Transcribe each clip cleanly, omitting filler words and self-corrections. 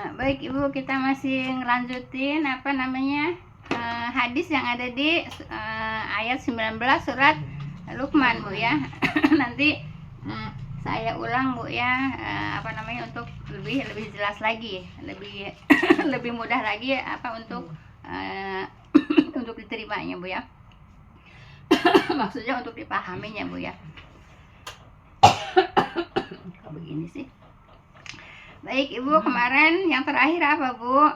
Baik Ibu, kita masih ngelanjutin hadis yang ada di ayat 19 surat Luqman Bu ya. Nanti saya ulang Bu ya, untuk lebih jelas lagi, lebih lebih mudah lagi untuk diterimanya Bu ya. Maksudnya untuk dipahaminya Bu ya. Kok begini sih? Baik Ibu, kemarin yang terakhir apa Bu?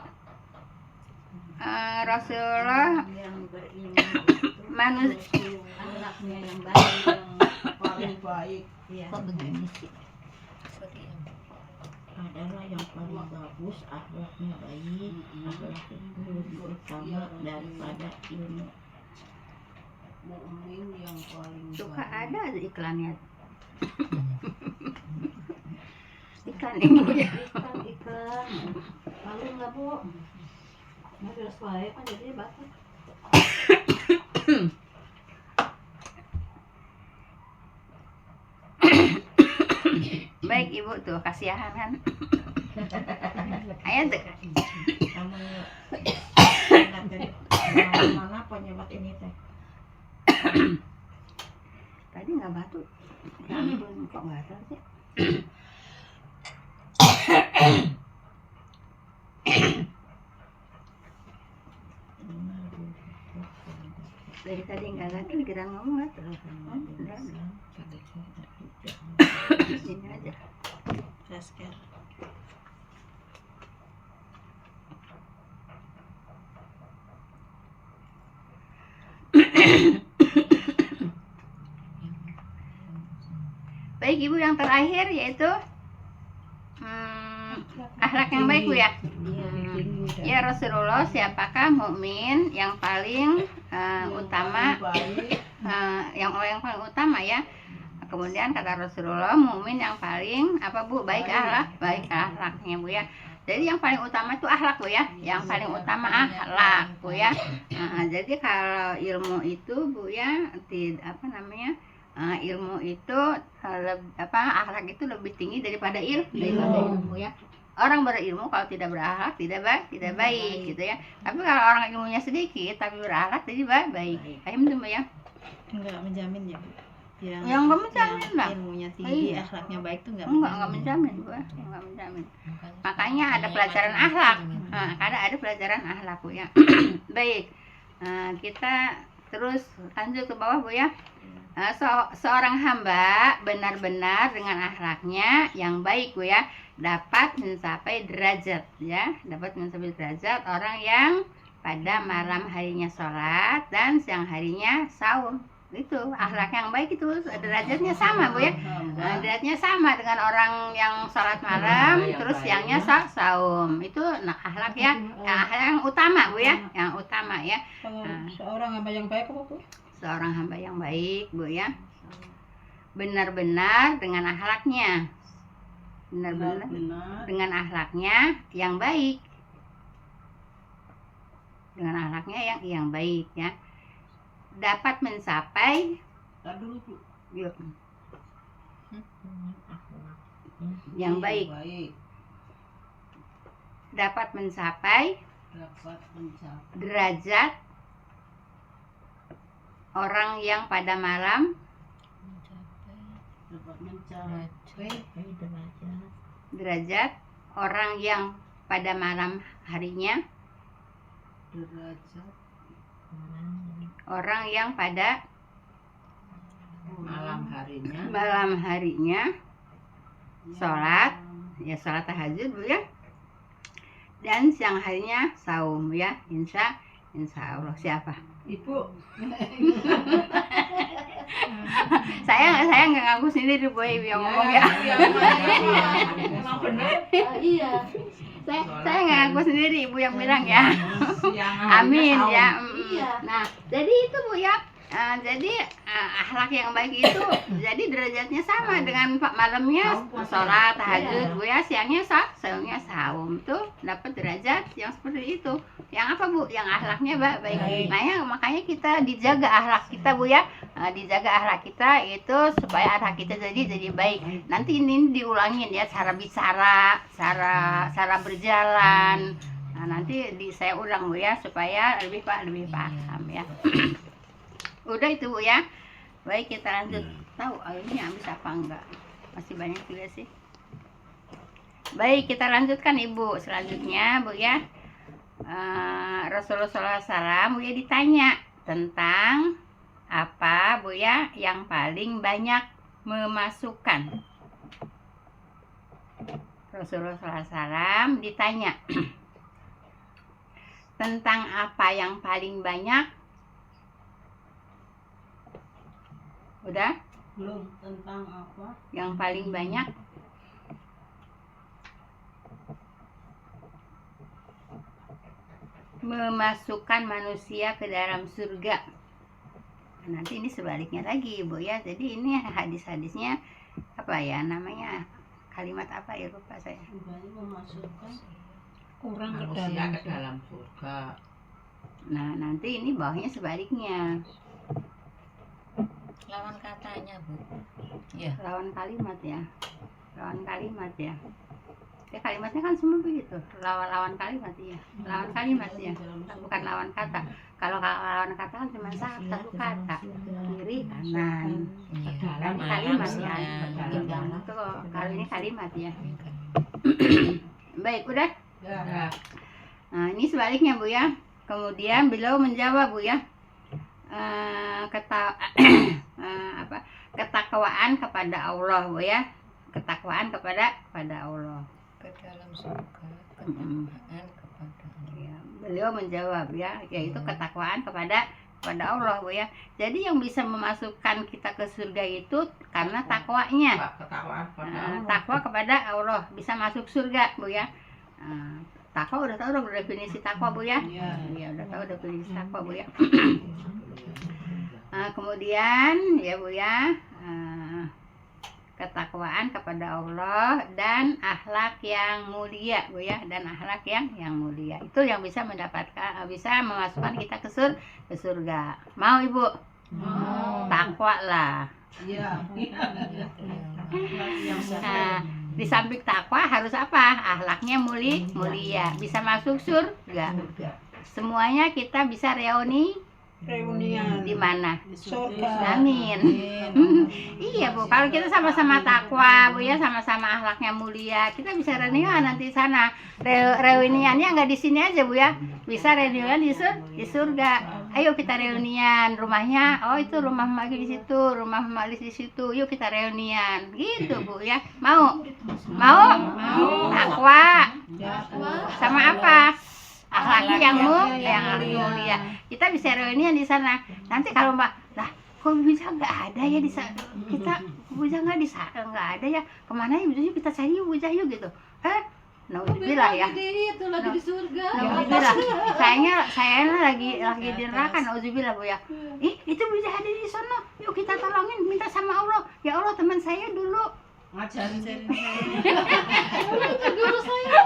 Rasulullah yang beriman anaknya yang baik, yang paling baik ya. Kok begini sih? Adalah yang paling bagus, akhlaknya baik, akhlak itu lebih utama daripada ilmu. Mukmin yang paling Suka baik. ada iklannya. Iklan Ibu ya. Iklan malu nggak Bu? Nggak jelas baik kan jadinya batuk. Baik Ibu tuh kasihan kan. Ayo tuh. Kamu mana penyebab ini teh? Tadi nggak batuk. Ya ampun, kok batuk sih? Dari tadi nggak lagi kita ngomong terus. Ini aja. Rasker. Baik Ibu, yang terakhir yaitu akhlak yang baik Bu ya. Ya Rasulullah, siapakah mukmin yang paling utama, yang paling utama ya. Kemudian kata Rasulullah, mukmin yang paling baik akhlaknya Bu ya. Jadi yang paling utama itu akhlak Bu ya. Yang paling utama akhlak Bu ya. Jadi kalau ilmu itu Bu ya, ilmu itu akhlak itu lebih tinggi daripada ilmu ya. Orang berilmu kalau tidak berakhlak tidak baik gitu ya. Tapi kalau orang ilmunya sedikit tapi berakhlak jadi baik. Paham tuh Bu ya? Enggak menjamin ya Bu. Yang enggak menjamin lah. Ilmunya tinggi, akhlaknya baik tuh enggak menjamin Bu. Enggak menjamin. Makanya ada pelajaran akhlak. Ada pelajaran akhlak Bu ya. Baik. Kita terus lanjut ke bawah Bu ya. Seorang hamba benar-benar dengan akhlaknya yang baik Bu ya, dapat mencapai derajat orang yang pada malam harinya sholat dan siang harinya saum. Itu akhlak yang baik, itu derajatnya sama Bu ya. Derajatnya sama dengan orang yang sholat malam terus siangnya saum. Itu akhlak ya, akhlak yang utama Bu ya, yang utama ya. Seorang hamba yang baik apa Bu? Seorang hamba yang baik Bu ya, benar-benar dengan akhlaknya, benar-benar dengan akhlaknya yang baik, dengan akhlaknya yang baik ya, dapat mencapai yang baik, dapat mencapai derajat orang yang pada malam derajat orang yang pada malam harinya, orang yang pada malam harinya sholat tahajud Bu ya, dan siang harinya saum ya. Insya Allah. Siapa? Ibu. saya nggak ngaku sendiri Bu, Ibu yang ngomong ya. Memang benar. Iya. Saya nggak ngaku sendiri, Ibu yang bilang ya. Amin ya. Nah, jadi itu Bu ya. Jadi akhlak yang baik itu jadi derajatnya sama dengan malamnya sholat tahajud Bu ya, siangnya saum tuh dapat derajat yang seperti itu. Yang apa Bu? Yang akhlaknya baik. Nah ya, makanya kita dijaga akhlak kita Bu ya. dijaga akhlak kita itu supaya akhlak kita jadi baik. Nanti ini diulangin ya, cara bicara, cara berjalan. Nah, nanti saya ulang Bu ya supaya lebih paham ya. Udah itu Bu ya. Baik, kita lanjut. Tahu airnya habis apa enggak? Masih banyak juga sih. Baik, kita lanjutkan Ibu. Selanjutnya Bu ya. Rasulullah SAW Bu ya ditanya tentang apa Bu ya yang paling banyak memasukkan. Rasulullah SAW ditanya tentang apa yang paling banyak. Udah? Belum. Tentang apa yang paling banyak memasukkan manusia ke dalam surga. Nah, nanti ini sebaliknya lagi Bu ya. Jadi ini hadis-hadisnya apa ya namanya, kalimat apa ya, lupa saya. memasukkan orang ke dalam surga. Nah, nanti ini bawahnya sebaliknya, Lawan katanya, Bu. lawan kalimat ya. Kalimatnya kan semua begitu, lawan kalimat ya. Lawan kalimat ya, bukan lawan kata. Kalau lawan kata kan cuma satu kata, kiri kanan. Kan kalimat ya. Tuh, kalau ini kalimat ya. Baik, udah. Nah, ini sebaliknya Bu ya. Kemudian beliau menjawab Bu ya, ketakwaan kepada Allah Bu ya. Ketakwaan kepada Allah. Ke dalam surga, ketakwaan kepada Allah. Ya, beliau menjawab ya, yaitu ketakwaan kepada Allah Bu ya. Jadi yang bisa memasukkan kita ke surga itu karena takwanya. Takwa kepada Allah bisa masuk surga Bu ya. Takwa udah tahu dong definisi takwa Bu ya? Iya, udah tahu definisi takwa Bu ya. Kemudian ya Bu ya, ketakwaan kepada Allah dan akhlak yang mulia Bu ya, dan akhlak yang mulia itu yang bisa memasukkan kita ke surga. Mau Ibu? Mau. Takwa lah. Iya. Nah, di samping takwa harus apa? Akhlaknya mulia, bisa masuk surga. Semuanya kita bisa reunian di mana? Surga. Amin. Iya Bu, kalau kita sama-sama takwa Bu ya, sama-sama akhlaknya mulia, kita bisa reunian nanti di sana. Reuniannya nggak di sini aja Bu ya, bisa reunian di surga. Ayo kita reunian, rumahnya, oh itu rumah Mak di situ, rumah Mak di situ, yuk kita reunian, gitu Bu ya. Mau? Takwa. Sama apa? Akhlak yang mulia. Kita bisa reunian di sana. Nanti kalau Mbak, lah kok bisa nggak ada ya di sana? Kita bisa nggak di sana, nggak ada ya? Kemana ya? Yuk kita cari yuk gitu. Nauzubillah ya. Itu lagi di surga. Nauzubillah. Saya lagi di neraka, nauzubillah Bu ya. Itu bisa ada di sana. Yuk kita tolongin, minta sama Allah. Ya Allah, teman saya dulu Ngajarin Guru saya.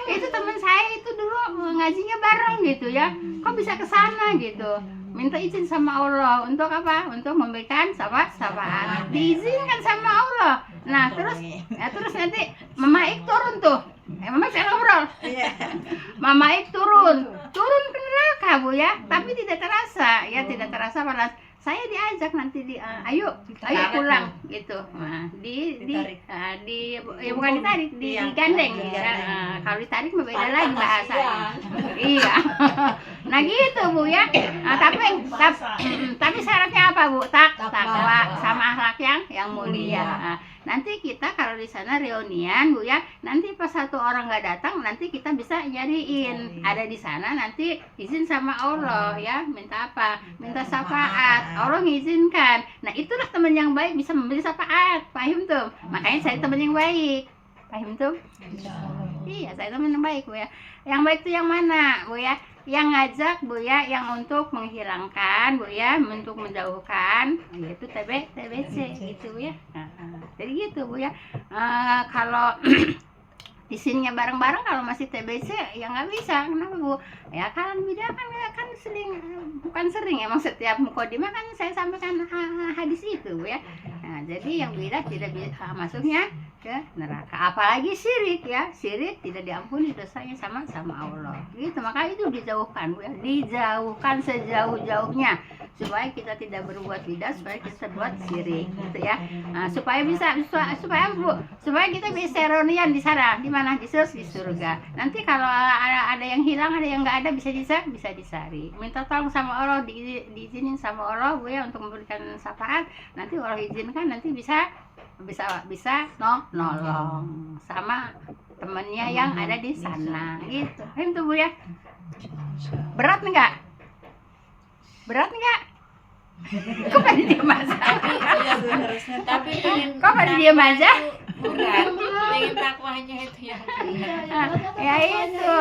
itu teman saya itu dulu ngajinya bareng gitu ya, kok bisa ke sana gitu, minta izin sama Allah untuk apa? Untuk memberikan syafaat, diizinkan sama Allah. Nah terus nanti Mama Ik turun tuh, Mama saya ngobrol, Mama Ik turun ke neraka Bu ya, tapi tidak terasa panas. Saya diajak nanti ayo pulang gitu. Nah, bukan ditarik, digandeng. Kalau ditarik beda lagi bahasanya. Iya. Nah gitu Bu ya. Tapi syaratnya apa Bu? Takwa sama akhlak yang mulia. Nanti kita kalau di sana reunian Bu ya, nanti pas satu orang nggak datang, nanti kita bisa nyariin. Ada di sana nanti izin sama Allah ya, minta apa? Minta syafaat. Allah mengizinkan. Nah itulah teman yang baik, bisa memberi syafaat. Paham tuh? Makanya saya teman yang baik. Paham tuh? Iya, saya teman yang baik Bu ya. Yang baik itu yang mana Bu ya? Yang ngajak Bu ya, yang untuk menghilangkan Bu ya, untuk menjauhkan, yaitu TBC gitu Bu ya. Jadi gitu Bu ya. Kalau di sininya bareng-bareng, kalau masih TBC ya nggak bisa. Kenapa Bu? Ya kan beda kan sering, bukan sering, emang setiap mukadimah kan saya sampaikan hadis itu Bu ya. Nah, jadi yang bidah tidak bisa masuknya ke neraka, apalagi syirik ya. Syirik tidak diampuni dosanya sama Allah gitu. Maka itu dijauhkan Bu ya, dijauhkan sejauh-jauhnya supaya kita tidak berbuat bidah, supaya kita buat syirik gitu ya. Nah, supaya kita bisa seronian di sana, di mana? Di surga. Nanti kalau ada yang hilang, ada yang nggak ada, bisa dicari. Minta tolong sama Allah, diizinin sama Allah Bu ya untuk memberikan syafaat. Nanti Allah izinkan, nanti bisa nolong sama temennya yang ada di sana gitu. Itu Bu ya. Berat enggak? Kok pada diam aja? Tapi pengen Kok pada diam aja? berat, pengen takwanya itu yang Ya itu,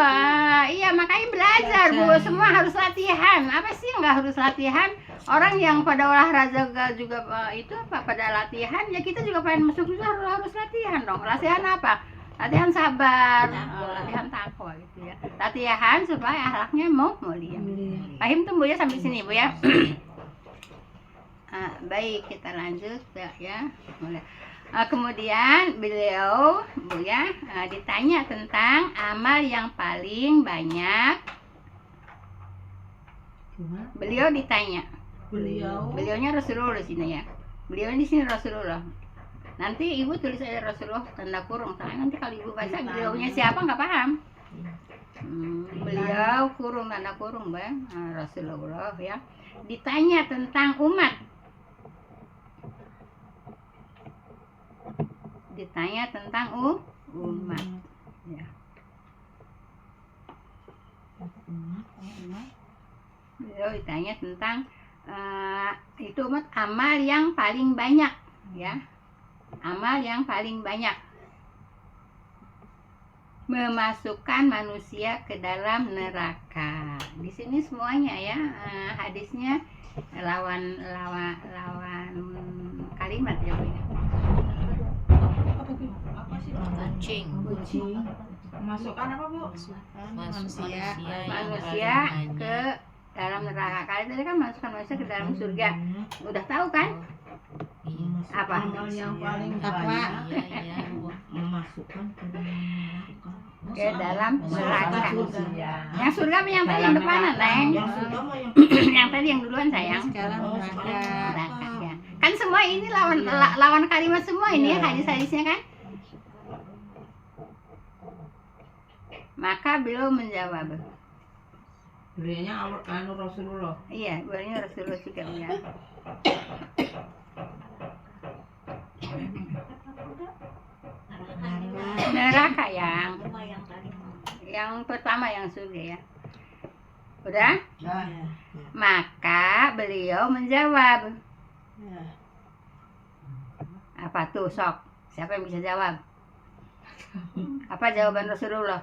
iya makanya belajar Bu, semua harus latihan. Apa sih yang nggak harus latihan? Orang yang pada olahraga juga itu apa? Pada latihan, ya kita juga pengen masuk juga harus latihan dong. Latihan apa? Latihan sabar, latihan takwa gitu ya. Latihan supaya akhlaknya mulia. Paham tuh Bu ya sampai sini Bu ya. Baik, kita lanjut ya. Kemudian beliau Bu ya ditanya tentang amal yang paling banyak. Beliau ditanya. Beliaunya Rasulullah di sini ya. Beliau di sini Rasulullah. Nanti ibu tulis aja Rasulullah tanda kurung. Soalnya nanti kalau ibu baca beliaunya siapa nggak paham. Beliau kurung tanda kurung Bang. Rasulullah ya. Ditanya tentang umat. Ditanya tentang umat ya. Beliau ditanya tentang itu umat amal yang paling banyak ya. Amal yang paling banyak memasukkan manusia ke dalam neraka. Di sini semuanya ya, hadisnya lawan kalimat ya Bu ya. kucing. Masukkan apa Bu? Manusia ke dalam neraka. Kali tadi kan masukkan manusia ke dalam surga. Udah tahu kan? Apa? Amal yang paling Takwa. banyak memasukkan Ke dalam neraka. surga. Yang surga apa yang tadi yang depanan, Neng? Yang surga mah yang Yang tadi yang duluan sayang. Sekarang neraka. Neraka ya. Kan semua ini lawan kalimat semua ini ya, hadis-hadisnya kan? Maka beliau menjawab. beliaunya anu Rasulullah. Iya, beliaunya Rasulullah juga ya. Neraka yang pertama yang surga ya. Udah? Maka beliau menjawab. Apa tuh sok? Siapa yang bisa jawab? Apa jawaban Rasulullah?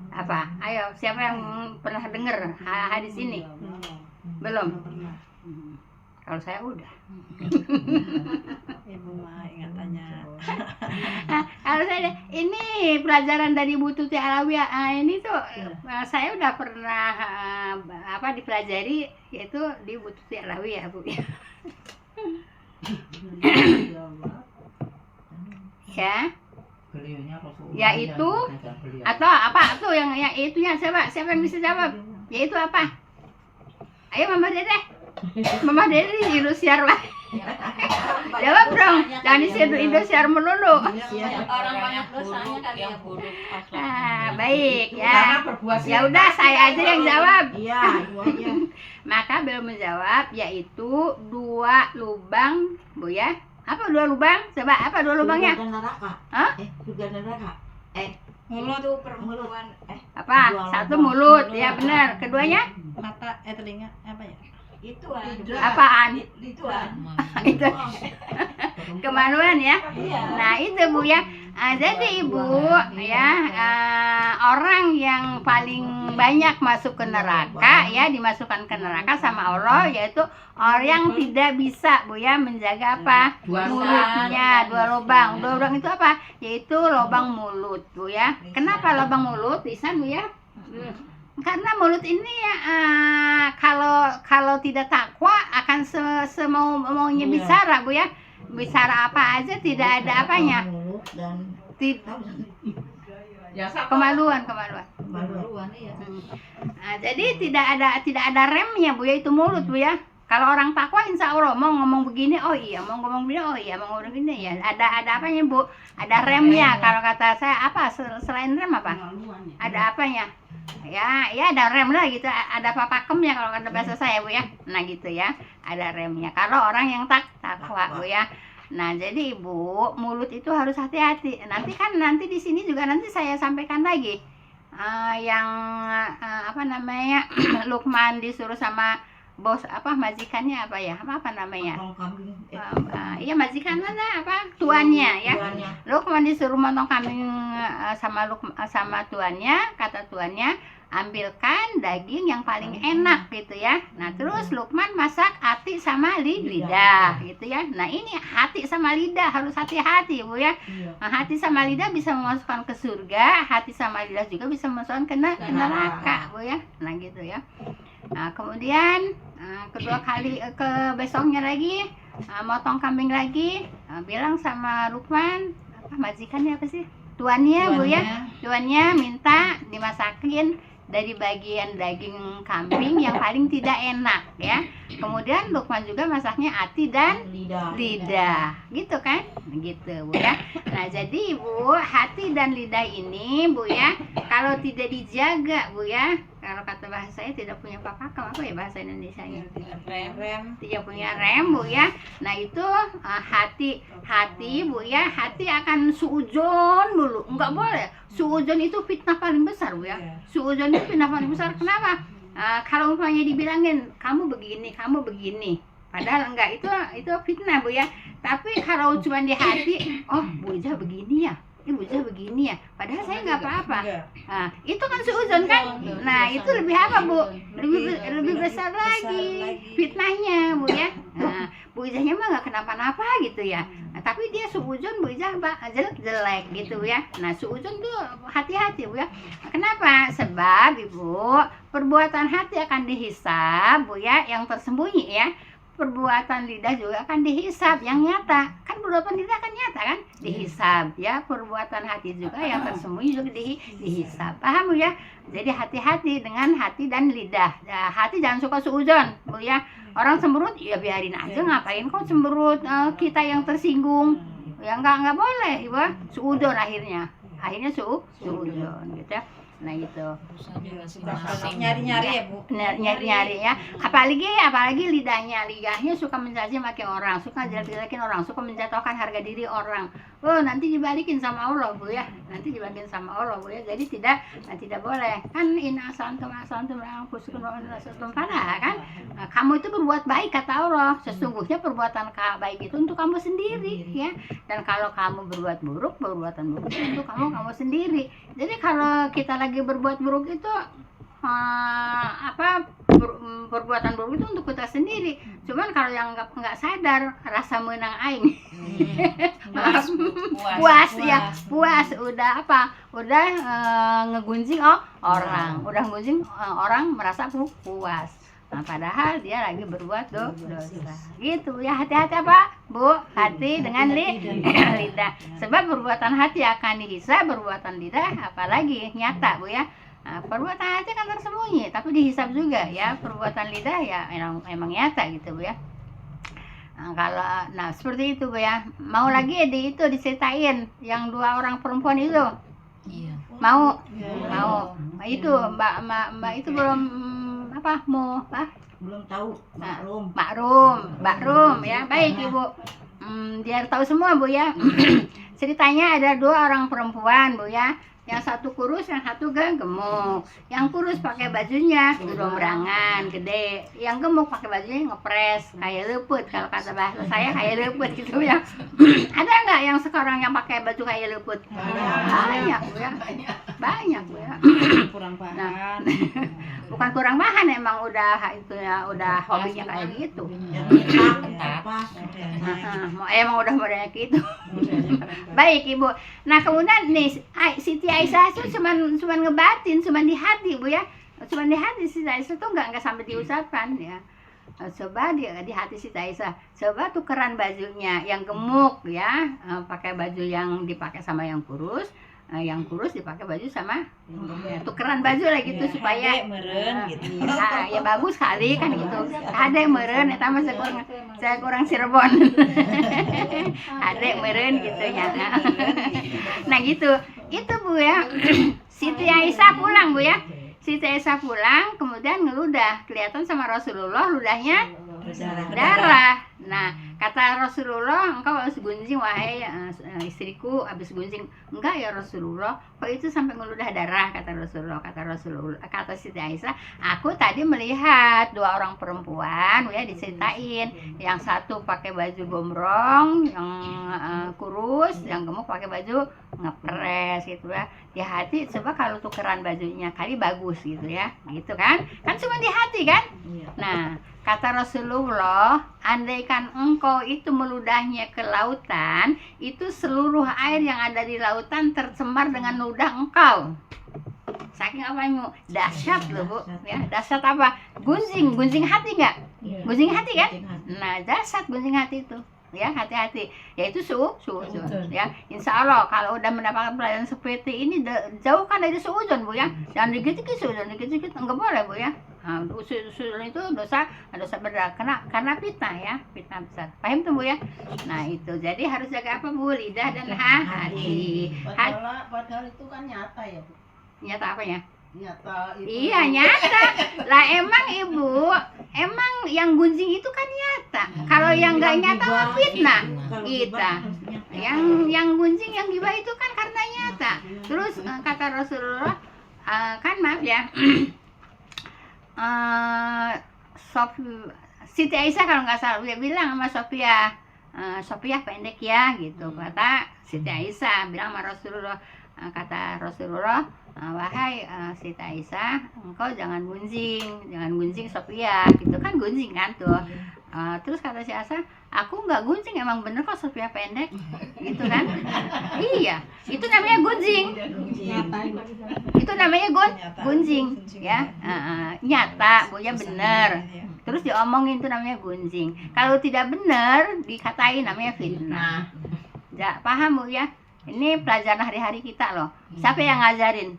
Apa? Ayo, siapa yang pernah dengar hadis ini? Belum? Kalau saya udah. Ibu mah ingatannya. Kalau saya ini pelajaran dari Bu Tuti Alawiyah, ini tuh saya udah pernah dipelajari, yaitu di Bu Tuti Alawiyah Bu. Ya. Ya itu atau apa tuh yang itunya siapa yang bisa jawab? Yaitu apa? Ayo Mama Dede. Mama Dede di Indosiar lah. Jawab dong. Jangan di Indosiar melulu. Orang banyak dosanya kali ya buruk. Baik ya. Ya udah saya aja yang jawab. Iya, ibu aja. Maka beliau menjawab yaitu 2 lubang Bu ya. Apa 2 lubang? Coba apa 2 lubangnya? Surga dan neraka. Hah? Surga dan neraka. Mulut tuh perempuan. Apa? 1 mulut. Ya benar. Keduanya? Mata telinga apa ya? Itu Apaan? Itu Itu kemaluan ya. Nah itu Bu ya. Jadi Ibu ya, orang yang paling banyak masuk ke neraka ya, dimasukkan ke neraka sama Allah, yaitu orang yang tidak bisa Bu ya menjaga apa? Mulutnya. 2 lubang. 2 lubang itu apa? Yaitu lubang mulut Bu ya. Kenapa lubang mulut? Lisan Bu ya. karena mulut ini kalau tidak takwa akan semaunya bicara Bu ya, bicara apa aja tidak ada apanya, Mulut dan kemaluan. kemaluan. Iya. Nah, jadi tidak ada remnya Bu ya, itu mulut Bu ya. Kalau orang takwa insya Allah mau ngomong begini, oh iya, mau ngomong begini, oh iya, mau ngomong begini ya. Ada apanya Bu? Ada remnya. Kalau kata saya apa? Selain rem apa? Ada apanya? Ya ada rem lah gitu. Ada pakemnya kalau kata bahasa saya Bu ya. Nah gitu ya. Ada remnya. Kalau orang yang takwa Bu ya. Nah jadi Ibu, mulut itu harus hati-hati. Nanti di sini juga nanti saya sampaikan lagi yang apa namanya Lukman disuruh sama bos majikannya apa namanya Potong kambing. iya majikan mana tuannya ya. Lukman disuruh motong kambing sama tuannya, kata tuannya ambilkan daging yang paling enak gitu ya. Nah terus Lukman masak hati sama lidah gitu ya. Nah ini hati sama lidah harus hati-hati Bu ya. Nah, hati sama lidah bisa memasukkan ke surga, hati sama lidah juga bisa memasukkan ke neraka Bu ya. Nah gitu ya. Nah kemudian kedua kali ke besoknya lagi motong kambing lagi, bilang sama Lukman majikannya apa sih, tuannya Bu ya, tuannya minta dimasakin dari bagian daging kambing yang paling tidak enak ya. Kemudian Lukman juga masaknya hati dan lidah gitu kan, gitu Bu ya. Nah jadi Bu, hati dan lidah ini Bu ya, kalau tidak dijaga Bu ya, kalau kata bahasa saya tidak punya papakem, apa ya bahasa Indonesianya, Rem. tidak punya rem Bu ya. Nah itu hati Bu ya, hati akan suudzon dulu, enggak boleh. Suudzon itu fitnah paling besar Bu ya. Suudzon itu fitnah paling besar. Kenapa? Kalau umpamanya dibilangin kamu begini, padahal enggak, itu fitnah Bu ya. Tapi kalau cuma di hati, oh Bu Ija begini ya, Bu Ija begini ya, padahal saya nggak apa-apa. Nah, itu kan suudzon kan. Nah itu lebih apa Bu? Lebih besar lagi fitnahnya Bu ya. Nah, Bu Ijahnya mah nggak kenapa-napa gitu ya. Nah, tapi dia suudzon Bu Ijah jelek gitu ya. Nah suudzon tuh hati-hati Bu ya. Kenapa? Sebab Ibu, perbuatan hati akan dihisab Bu ya, yang tersembunyi ya. Perbuatan lidah juga akan dihisab yang nyata. Kan perbuatan lidah kan nyata kan? Dihisab ya. Perbuatan hati juga yang tersembunyi juga dihisab. Paham Bu ya? Jadi hati-hati dengan hati dan lidah. Ya, hati jangan suka suudzon Bu ya. Orang cemberut ya biarin aja, ngapain kok cemberut kita yang tersinggung. Ya enggak boleh Ibu. Suudzon akhirnya suudzon gitu ya. Nah gitu. Nyari-nyari ya Bu. Nyari ya. Apalagi lidahnya suka mencaci maki orang, suka jelek-jelekin orang, suka menjatuhkan harga diri orang. Oh nanti dibalikin sama Allah Bu ya. Nanti dibalikin sama Allah Bu ya. Jadi tidak boleh. Kan inna asantum anfusukum wa nasatum fala kan. Nah, kamu itu berbuat baik kata Allah. Sesungguhnya perbuatan baik itu untuk kamu sendiri ya. Dan kalau kamu berbuat buruk, perbuatan buruk itu untuk kamu sendiri. Jadi kalau kita lagi berbuat buruk itu perbuatan buruk itu untuk kita sendiri. Cuman kalau yang nggak sadar, rasa menang aing puas udah ngegunjing orang, orang merasa puas. Nah, padahal dia lagi berbuat dosa. Gitu ya, hati-hati Bu? Hati dengan lidah. Sebab perbuatan hati akan dihisab, perbuatan lidah apalagi nyata Bu ya. Nah, perbuatan hati kan tersembunyi, tapi dihisab juga ya. Perbuatan lidah ya emang nyata gitu Bu ya. Nah, seperti itu Bu ya. Mau lagi diceritain yang 2 orang perempuan itu? Iya. Mau. Itu Mbak itu belum Belum tahu. Mbak Rum ya. Baik Ibu. Biar tahu semua Bu ya. Ceritanya ada 2 orang perempuan Bu ya. Yang satu kurus, yang satu gemuk. Yang kurus pakai bajunya berombrangan gede, yang gemuk pakai bajunya ngepres kayak leput. Kalau kata bahasa saya kayak leput gitu ya. Ada nggak yang sekarang yang pakai baju kayak leput? Banyak Bu ya. Banyak Bu ya. Kurang bahan. Bukan kurang bahan, emang udah hobinya kayak gitu. Emang udah modelnya gitu. Baik Ibu. Nah kemudian nih Siti Aisyah itu cuman ngebatin, cuman di hati Bu ya. cuma di hati Siti Aisyah tuh nggak sampai diucapkan ya. Coba di hati Siti Aisyah, coba tukeran bajunya yang gemuk ya, pakai baju yang dipakai sama yang kurus dipakai baju sama ya, tukeran baju lah gitu Ya, supaya hade meureun gitu. ya bagus kali kan gitu. Ada meureun eta mah saya kurang Cirebon. Ada meureun gitu ya. Nah gitu. Itu Bu ya. Siti Aisyah pulang Bu ya. Siti Aisyah pulang kemudian ngeludah, kelihatan sama Rasulullah ludahnya darah. Nah, kata Rasulullah, engkau habis gunjing wahai istriku, habis gunjing. Enggak ya Rasulullah, kok itu sampai ngeludah darah, kata Rasulullah. Kata Siti Aisyah, aku tadi melihat 2 orang perempuan ya diceritain, yang satu pakai baju gombrong, yang kurus, yang gemuk pakai baju ngepres gitu ya. Di hati coba kalau tukeran bajunya kali bagus gitu ya. Gitu kan? Kan cuma di hati kan? Nah, kata Rasulullah, andaikan engkau itu meludahnya ke lautan, itu seluruh air yang ada di lautan tercemar dengan ludah engkau. Saking apanya? Dahsyat loh Bu. Ya, dahsyat apa? Gunjing hati nggak? Gunjing hati kan? Nah, dahsyat gunjing hati itu. Ya, hati-hati. Ya itu suudzon ya. Insya Allah kalau udah mendapatkan pelajaran seperti ini, jauhkan dari suudzon Bu ya. Jangan dikit-dikit suudzon, dikit-dikit enggak boleh Bu ya. Nah, suudzon itu dosa berat karena fitnah ya, fitnah besar. Paham tuh Bu ya? Nah, itu. Jadi harus jaga apa Bu? Lidah dan hati. Padahal itu kan nyata ya Bu. Nyata apa ya? Nyata itu. Iya nyata. Lah emang Ibu, emang yang gunjing itu kan nyata. Kalau yang nggak nyata mah fitnah. Kita. Yang gunjing, yang gibah itu kan karena nyata. Terus kata Rasulullah, kan maaf ya. Siti Aisyah kalau nggak salah dia bilang sama Sofia pendek ya gitu. Kata Siti Aisyah bilang sama Rasulullah, kata Rasulullah, wahai Siti Aisyah, engkau jangan gunjing Sofia gitu kan, gunjing kan tuh. Terus kata si Aisyah, aku nggak gunjing, emang bener kok Sofia pendek gitu kan. Iya, itu namanya gunjing. Itu namanya gunjing ya. Nyata Bu ya, bener. Terus diomongin itu namanya gunjing. Kalau tidak benar dikatain namanya fitnah. Ya, paham Bu ya? Ini pelajaran hari-hari kita loh. Siapa yang ngajarin?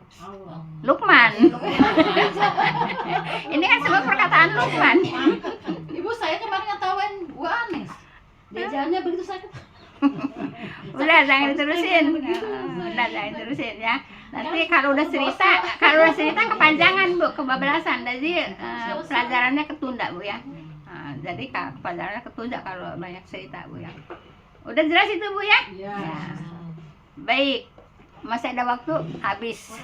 Lukman. Ini kan semua perkataan Lukman. Ibu saya kemarin ngetawain Bu Anes. Dia jalannya begitu sakit. Udah jangan diterusin. Udah jangan diterusin ya. Nanti kalau udah cerita kepanjangan Bu, kebablasan. Jadi pelajarannya ketunda Bu ya. Jadi pelajarannya ketunda kalau banyak cerita Bu ya. Udah jelas itu Bu ya? Iya. Ya. Baik, masih ada waktu habis.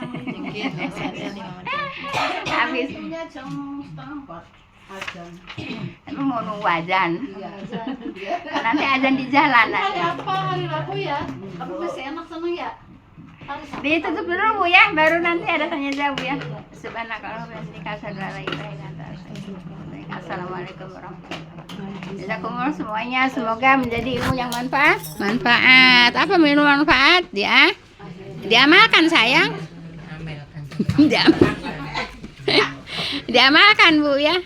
Habis. Jam 3:30 azan. Emang mau nunggu azan. Iya. Nanti azan di jalan. Hari apa? Hari Rabu ya? Kamu masih enak seneng ya? Hari Sabtu. Ditutup dulu Bu ya, baru nanti ada tanya jawab ya. Subhanakallahumma wa bihamdika, la ilaha illa anta, astaghfiruka. Assalamualaikum warahmatullahi wabarakatuh. Jazakumullah semuanya, semoga menjadi ilmu yang manfaat. Apa ilmu manfaat ya? Diamalkan sayang. Diamalkan Bu ya.